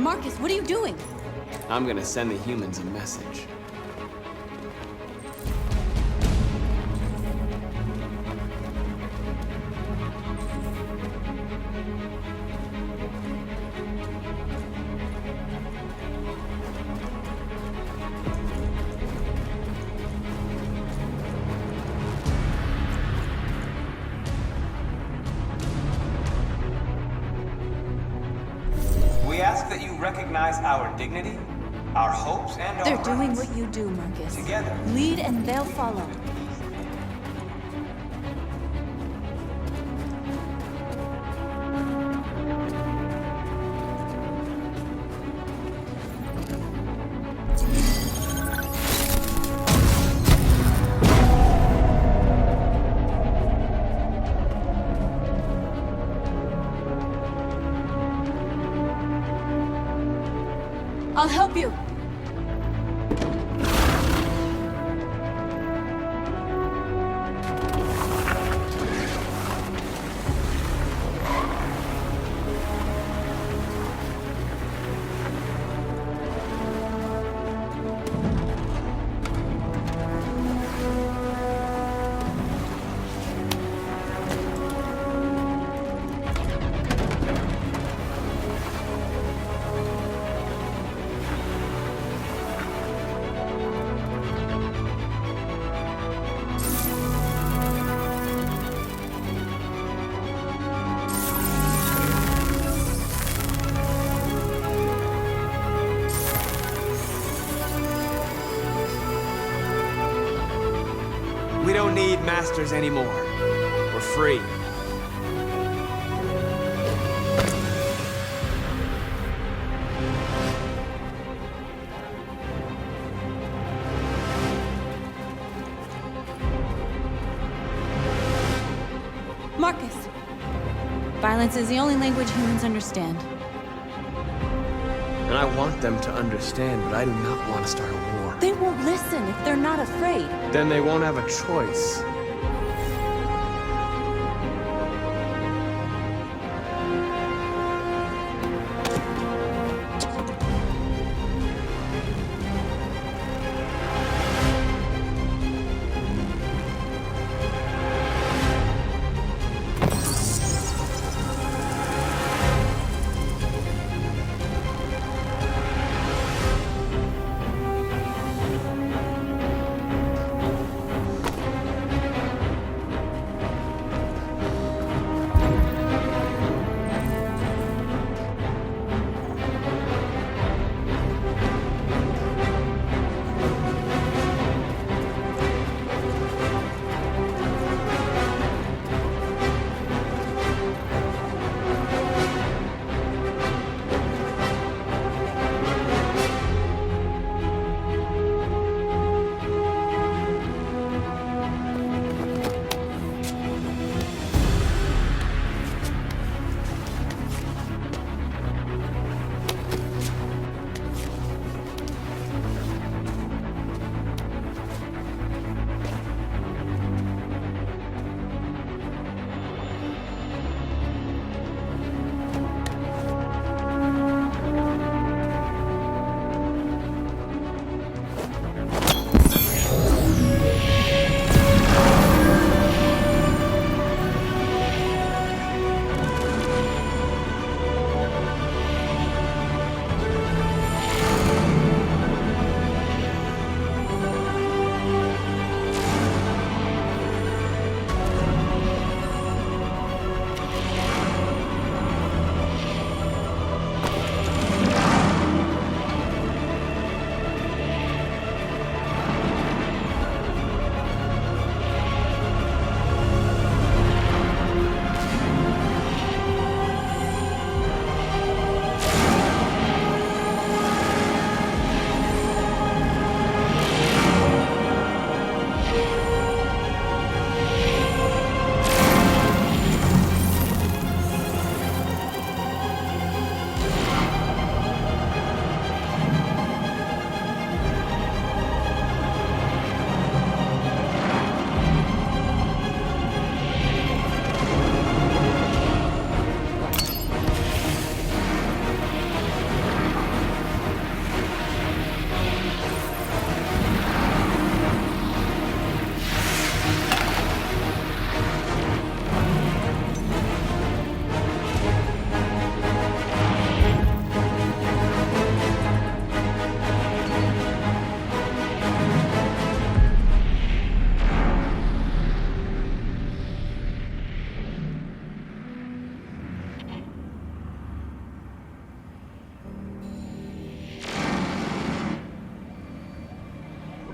Marcus, what are you doing? I'm gonna send the humans a message. We ask that you recognize our dignity, our hopes, and our They're doing rights. what you do, Marcus. Together. Lead and they'll follow. I'll help you. We don't need masters anymore. We're free. Marcus! Violence is the only language humans understand. And I want them to understand, but I do not want to start a war. They won't listen if they're not afraid. Then they won't have a choice.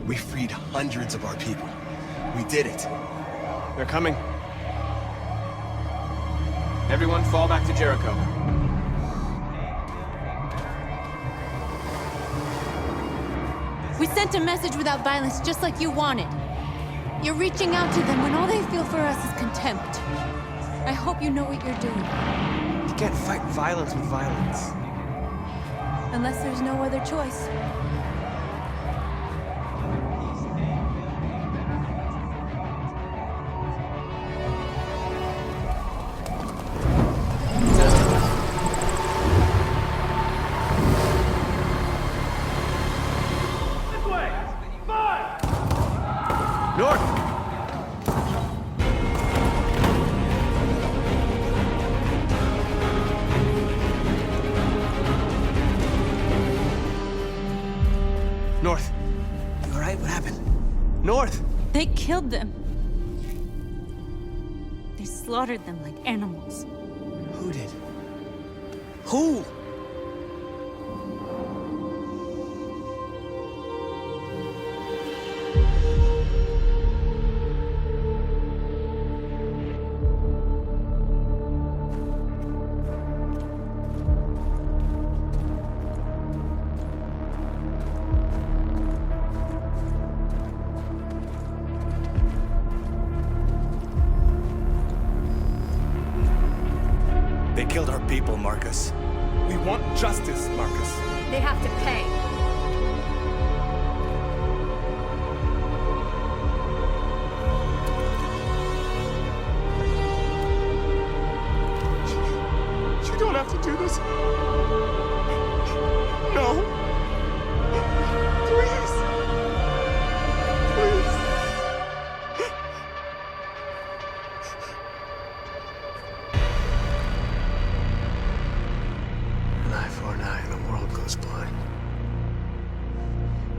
We freed hundreds of our people. We did it. They're coming. Everyone fall back to Jericho. We sent a message without violence, just like you wanted. You're reaching out to them when all they feel for us is contempt. I hope you know what you're doing. You can't fight violence with violence. Unless there's no other choice. North! North. You all right? What happened? North! They killed them. They slaughtered them like animals. Who did? Who? They killed our people, Marcus. We want justice, Marcus. They have to pay. You don't have to do this. No. Please. Please. An eye for an eye and the world goes blind.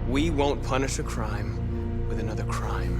We won't punish a crime with another crime.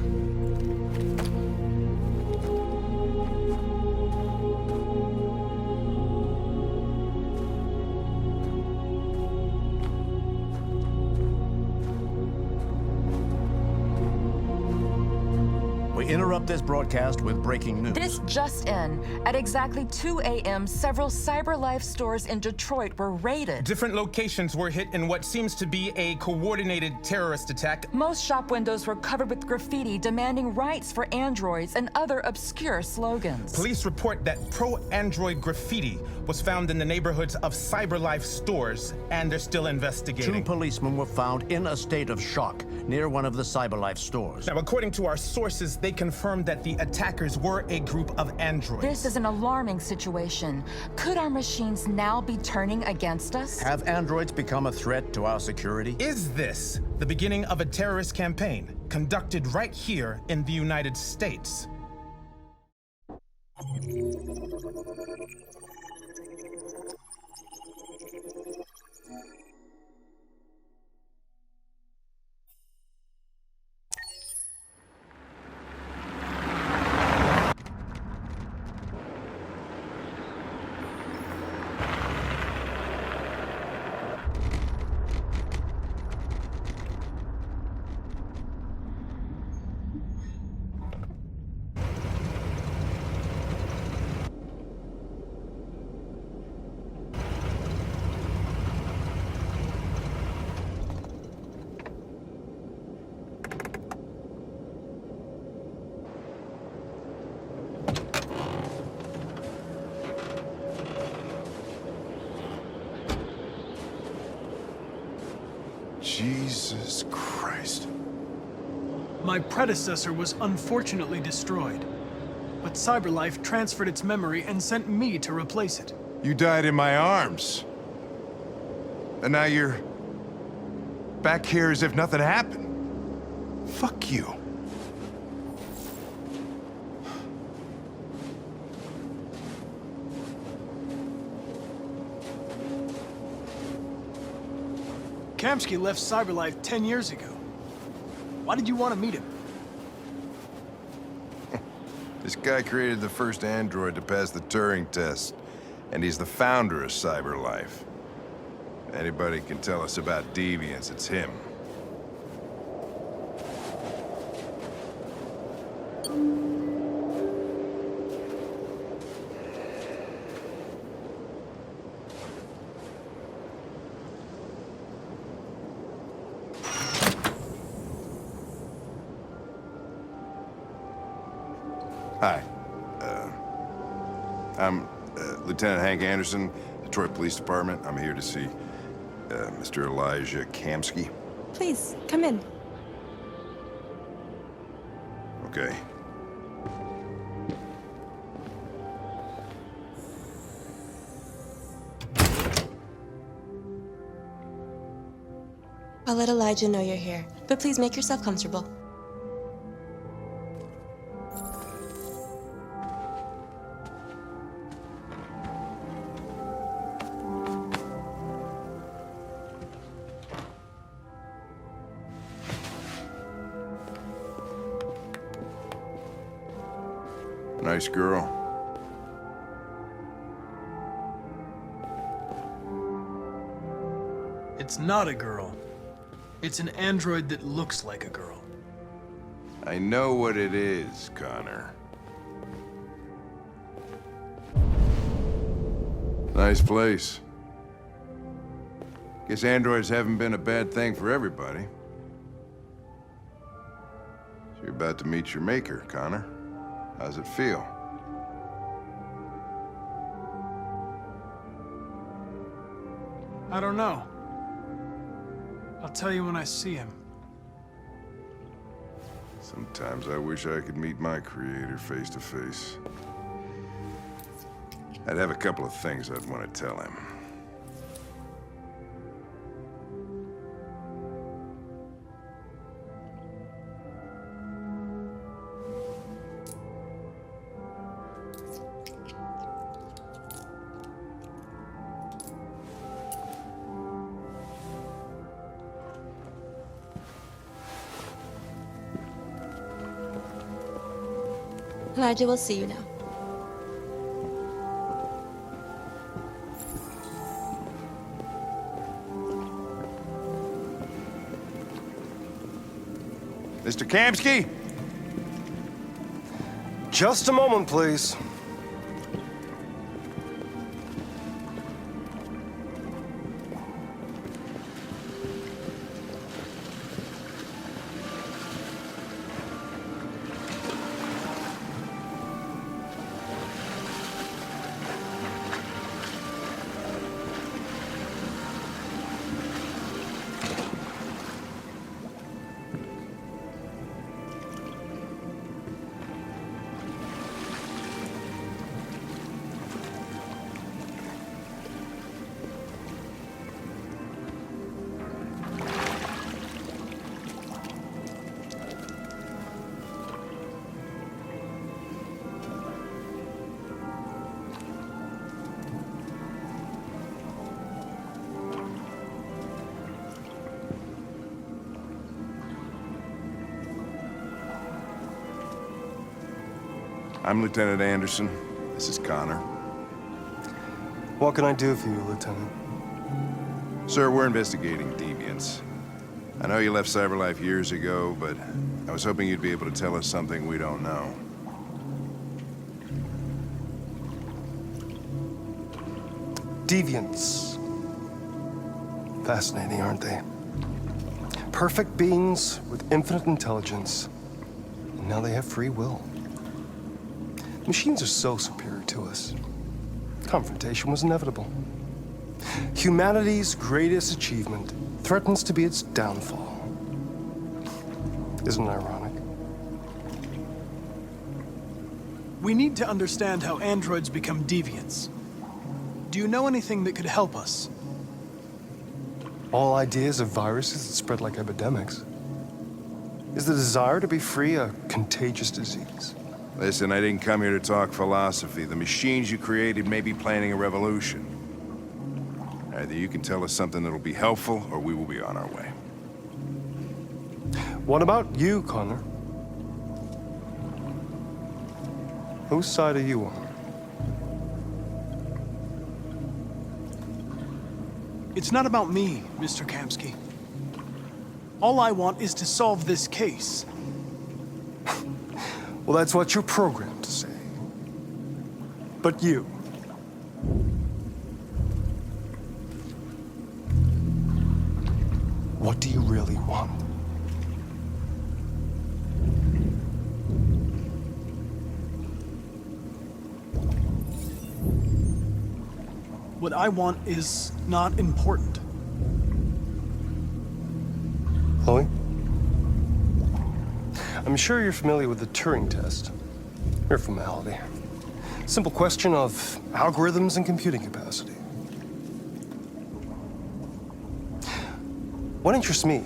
We interrupt this broadcast with breaking news. This just in. At exactly 2 a.m., several CyberLife stores in Detroit were raided. Different locations were hit in what seems to be a coordinated terrorist attack. Most shop windows were covered with graffiti demanding rights for androids and other obscure slogans. Police report that pro-android graffiti was found in the neighborhoods of CyberLife stores, and they're still Two investigating. policemen were found in a state of shock near one of the CyberLife stores. Now, according to our sources, they confirmed that the attackers were a group of androids. This is an alarming situation. Could our machines now be turning against us? Have androids become a threat to our security? Is this the beginning of a terrorist campaign conducted right here in the United States? Jesus Christ. My predecessor was unfortunately destroyed, but CyberLife transferred its memory and sent me to replace it. You died in my arms. And now you're back here as if nothing happened. Fuck you. Kamsky left CyberLife 10 years ago. Why did you want to meet him? This guy created the first android to pass the Turing test, and he's the founder of CyberLife. Anybody can tell us about deviants, it's him. I'm Lieutenant Hank Anderson, Detroit Police Department. I'm here to see Mr. Elijah Kamsky. Please, come in. Okay. I'll let Elijah know you're here, but please make yourself comfortable. Nice girl. It's not a girl. It's an android that looks like a girl. I know what it is, Connor. Nice place. Guess androids haven't been a bad thing for everybody. So you're about to meet your maker, Connor. How's it feel? I don't know. I'll tell you when I see him. Sometimes I wish I could meet my creator face to face. I'd have a couple of things I'd want to tell him. Elijah will see you now. Mr. Kamsky? Just a moment, please. I'm Lieutenant Anderson. This is Connor. What can I do for you, Lieutenant? Sir, we're investigating deviants. I know you left CyberLife years ago, but I was hoping you'd be able to tell us something we don't know. Deviants. Fascinating, aren't they? Perfect beings with infinite intelligence. And now they have free will. Machines are so superior to us. Confrontation was inevitable. Humanity's greatest achievement threatens to be its downfall. Isn't it ironic? We need to understand how androids become deviants. Do you know anything that could help us? All ideas of viruses that spread like epidemics. Is the desire to be free a contagious disease? Listen, I didn't come here to talk philosophy. The machines you created may be planning a revolution. Either you can tell us something that'll be helpful, or we will be on our way. What about you, Connor? Whose side are you on? It's not about me, Mr. Kamsky. All I want is to solve this case. Well, that's what you're programmed to say. But you... what do you really want? What I want is not important. Chloe? I'm sure you're familiar with the Turing test. Mere formality. Simple question of algorithms and computing capacity. What interests me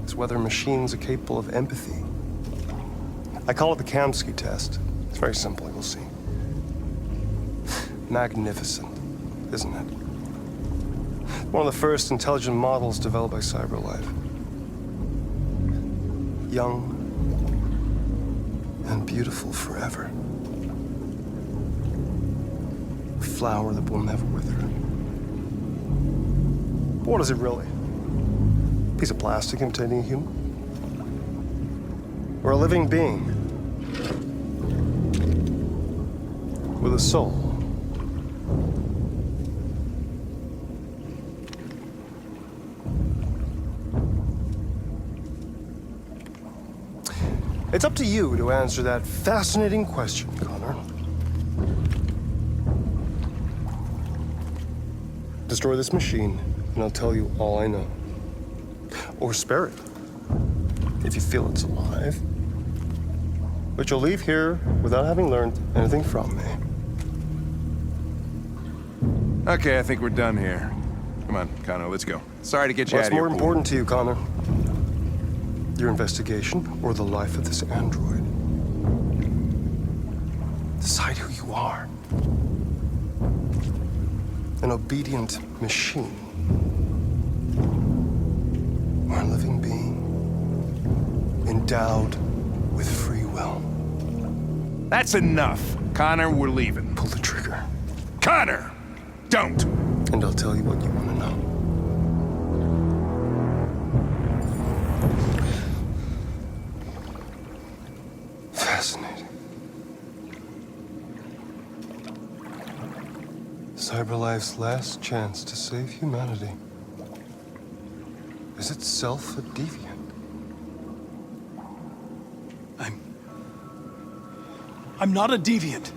is whether machines are capable of empathy. I call it the Kamsky test. It's very simple, you'll see. Magnificent, isn't it? One of the first intelligent models developed by CyberLife. Young and beautiful forever. A flower that will never wither. But what is it really? A piece of plastic imitating a human? Or a living being with a soul? It's up to you to answer that fascinating question, Connor. Destroy this machine, and I'll tell you all I know. Or spare it, if you feel it's alive. But you'll leave here without having learned anything from me. Okay, I think we're done here. Come on, Connor, let's go. Sorry to get you out of What's here. more important to you, Connor? Your investigation or the life of this android? Decide who you are. An obedient machine. Or a living being endowed with free will. That's enough. Connor, we're leaving. Pull the trigger. Connor! Don't! And I'll tell you what you want to know. Fascinating. CyberLife's last chance to save humanity is itself a deviant. I'm not a deviant.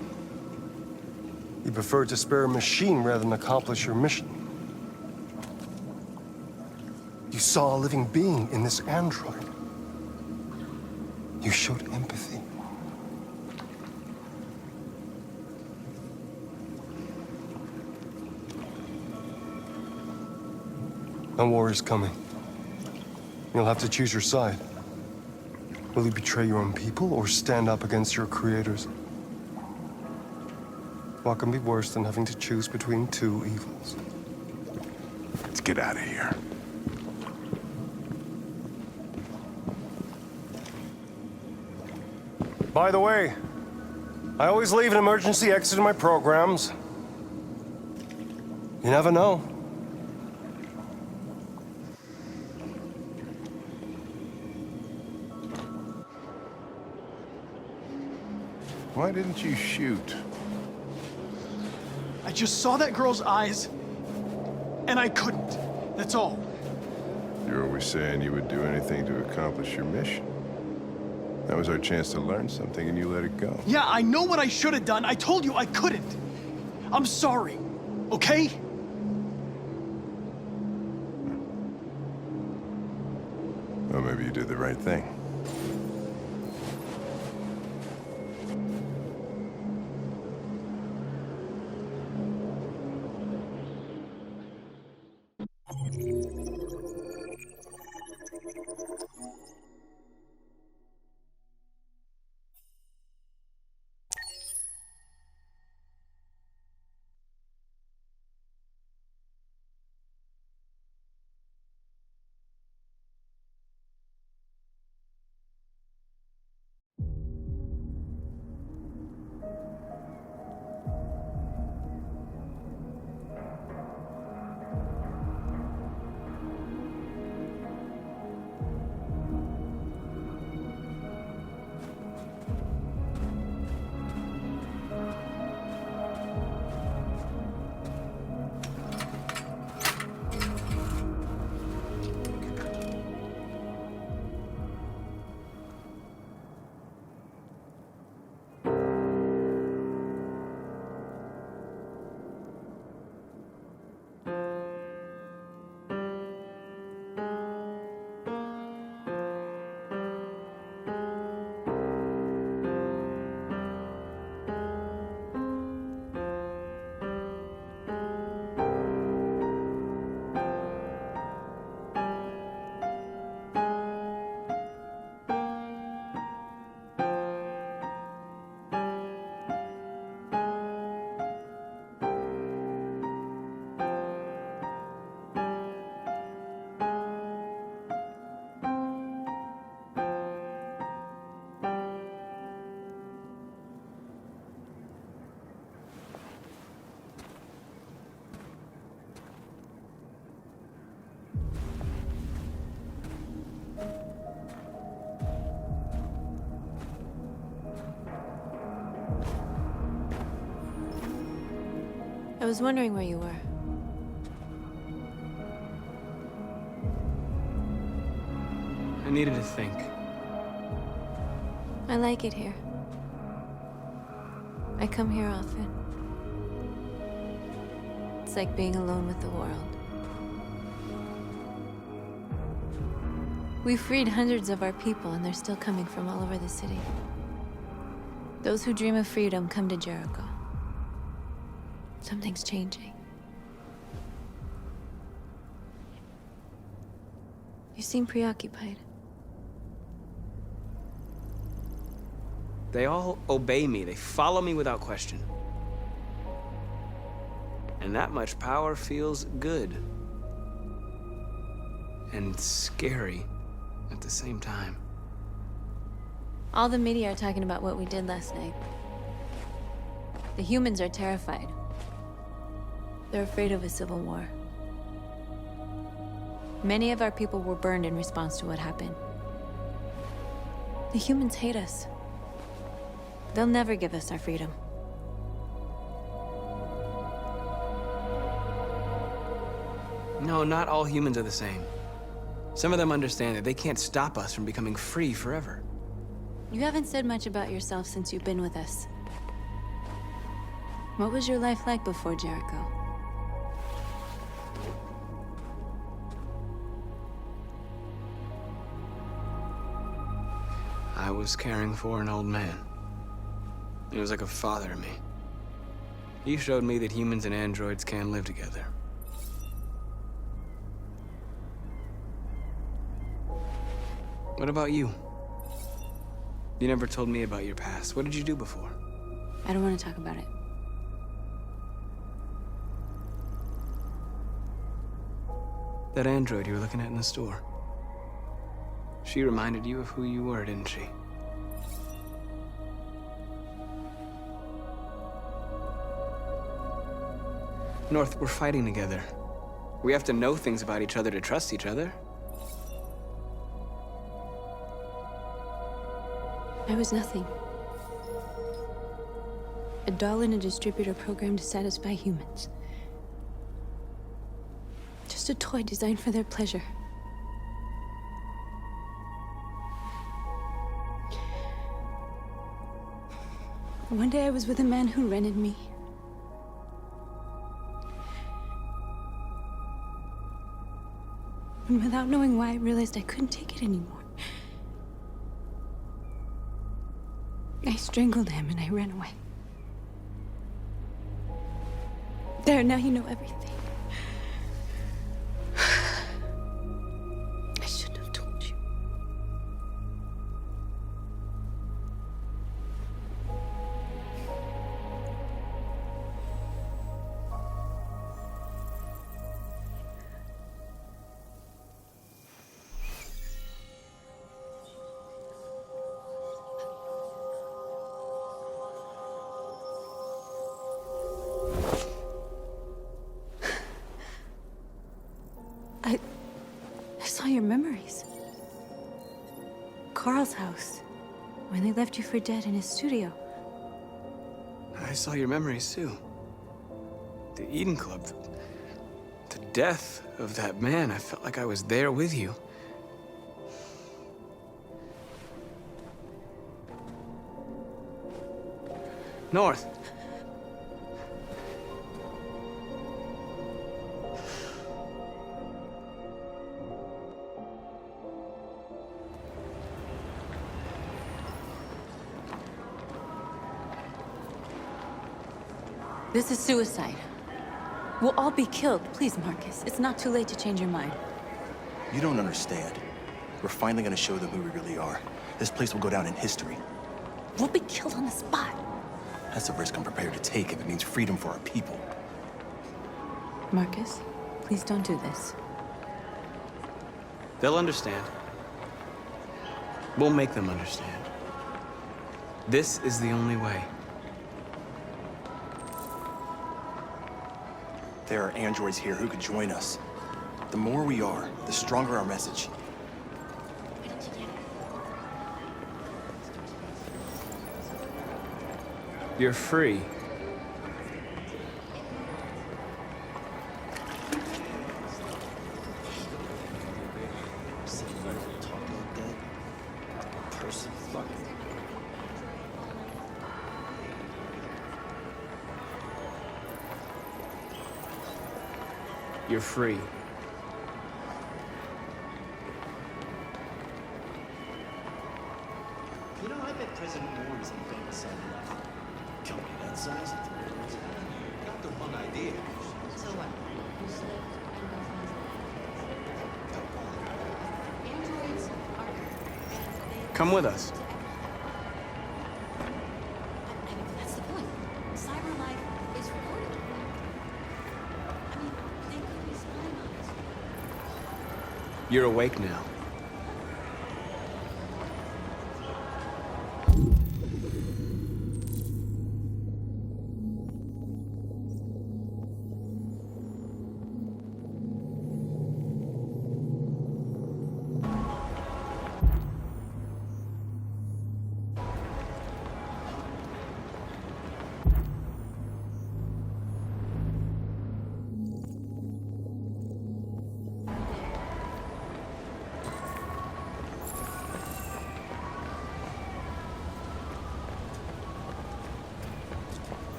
You prefer to spare a machine rather than accomplish your mission. You saw a living being in this android. You showed empathy. A war is coming. You'll have to choose your side. Will you betray your own people or stand up against your creators? What can be worse than having to choose between two evils? Let's get out of here. By the way, I always leave an emergency exit in my programs. You never know. Why didn't you shoot? I just saw that girl's eyes, and I couldn't. That's all. You're always saying you would do anything to accomplish your mission. That was our chance to learn something, and you let it go. Yeah, I know what I should have done. I told you I couldn't. I'm sorry, okay? Well, maybe you did the right thing. I was wondering where you were. I needed to think. I like it here. I come here often. It's like being alone with the world. We freed hundreds of our people, and they're still coming from all over the city. Those who dream of freedom come to Jericho. Something's changing. You seem preoccupied. They all obey me. They follow me without question. And that much power feels good. And scary at the same time. All the media are talking about what we did last night. The humans are terrified. They're afraid of a civil war. Many of our people were burned in response to what happened. The humans hate us. They'll never give us our freedom. No, not all humans are the same. Some of them understand that they can't stop us from becoming free forever. You haven't said much about yourself since you've been with us. What was your life like before Jericho? I was caring for an old man. He was like a father to me. He showed me that humans and androids can live together. What about you? You never told me about your past. What did you do before? I don't want to talk about it. That android you were looking at in the store. She reminded you of who you were, didn't she? North, we're fighting together. We have to know things about each other to trust each other. I was nothing. A doll in a distributor program to satisfy humans. Just a toy designed for their pleasure. One day I was with a man who rented me. And without knowing why, I realized I couldn't take it anymore. I strangled him and I ran away. There, now you know everything. I shouldn't have told you. I saw your memories. Carl's house, when they left you for dead in his studio. I saw your memories too. The Eden Club. The death of that man. I felt like I was there with you. North. This is suicide. We'll all be killed. Please, Marcus. It's not too late to change your mind. You don't understand. We're finally gonna show them who we really are. This place will go down in history. We'll be killed on the spot. That's a risk I'm prepared to take if it means freedom for our people. Marcus, please don't do this. They'll understand. We'll make them understand. This is the only way. There are androids here who could join us. The more we are, the stronger our message. You're free. You're free. You know, I bet President Warren is a famous cyberlife company that size. Got the wrong idea. So what? Come with us. That's the point. CyberLife is recorded. I mean, they could be spying on us. You're awake now.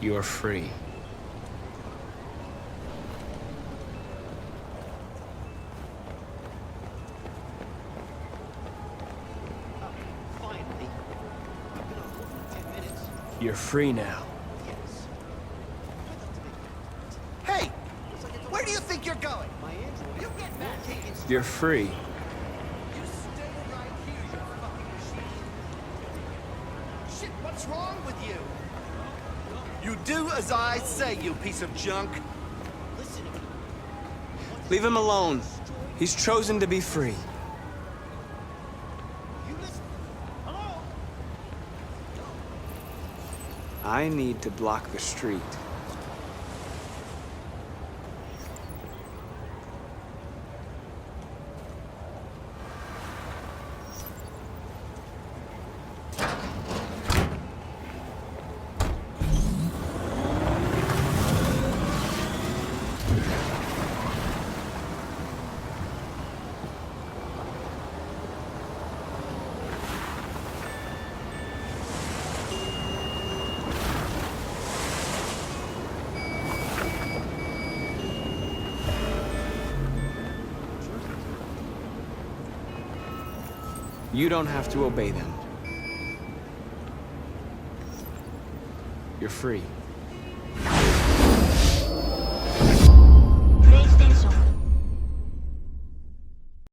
You're free. Finally. I've been on hold for 10 minutes. You're free now. Yes. Hey! Where do you think you're going? My android. You get back here! You're free. You stay right here, you fucking machine! Shit, what's wrong with you? You do as I say, you piece of junk! Listen to me. Leave him alone. He's chosen to be free. You listen. Hello? I need to block the street. You don't have to obey them. You're free.